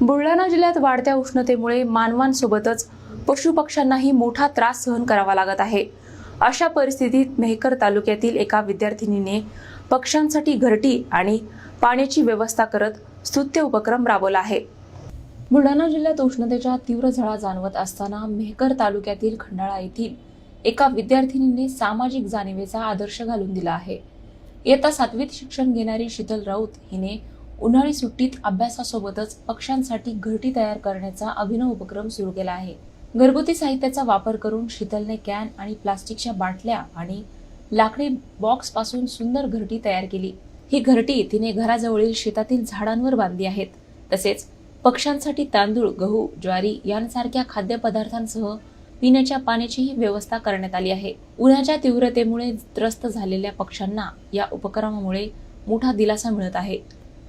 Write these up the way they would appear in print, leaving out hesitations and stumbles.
बुलढाणा जिल्ह्यात वाढत्या उष्णतेमुळे मानवांसोबतच पशुपक्ष्यांनाही मोठा त्रास सहन करावा लागत आहे। अशा परिस्थितीत मेहकर तालुक्यातील एका विद्यार्थिनीने पक्ष्यांसाठी घरटी आणि पाण्याची व्यवस्था करत स्तुत्य उपक्रम राबवला आहे। बुलढाणा जिल्ह्यात उष्णतेच्या तीव्र झळा जाणवत असताना मेहकर तालुक्यातील खंडाळा येथील एका विद्यार्थिनीने सामाजिक जाणीवेचा आदर्श घालून दिला आहे। इयत्ता 7वीत शिक्षण घेणारी शीतल राऊत हिने उन्हाळी सुट्टीत अभ्यासासोबतच पक्ष्यांसाठी घरटी तयार करण्याचा अभिनव उपक्रम सुरू केला आहे। घरगुती साहित्याचा वापर करून शीतलने कॅन आणि प्लास्टिकच्या बाटल्या आणि लाकडी बॉक्स पासून सुंदर घरटी तयार केली। ही घरटी तिने घराजवळील शेतातील झाडांवर बांधली आहेत। तसेच पक्ष्यांसाठी तांदूळ, गहू, ज्वारी यांसारख्या खाद्यपदार्थांसह पिण्याच्या पाण्याचीही व्यवस्था करण्यात आली आहे। उन्हाच्या तीव्रतेमुळे त्रस्त झालेल्या पक्ष्यांना या उपक्रमामुळे मोठा दिलासा मिळत आहे।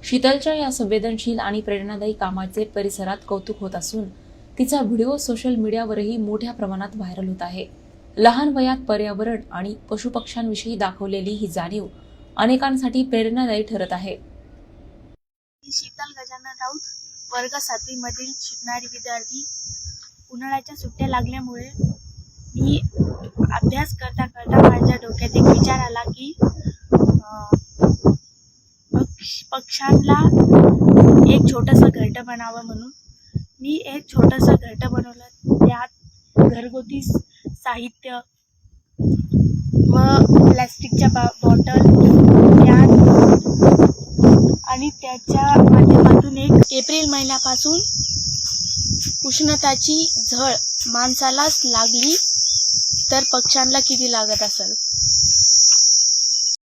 शीतलच्या या संवेदनशील आणि प्रेरणादायी कामाचे परिसरात कौतुक होत असून तिचा व्हिडिओ सोशल मीडियावरही मोठ्या प्रमाणात व्हायरल होत आहे। लहान वयात पर्यावरण आणि पशुपक्ष्यांविषयी दाखवलेली ही जाणीव अनेकांसाठी प्रेरणादायी ठरत आहे। शीतल गजानन राऊत, वर्ग 7वी मधील शिकणारी विद्यार्थी। उन्हाळ्याच्या सुट्ट्या लागल्यामुळे मी अभ्यास करता करता माझ्या डोक्यात एक विचार आला की पक्ष्यांना एक छोटंसं घरटं बनावं म्हणून मी एक छोटंसं घरटं बनवलं। त्यात घरगुती साहित्य व प्लॅस्टिकच्या बॉटल आणि त्याच्या माध्यमातून एक एप्रिल महिन्यापासून उष्णताची झळ माणसालाच लागली तर पक्ष्यांना किती लागत असेल।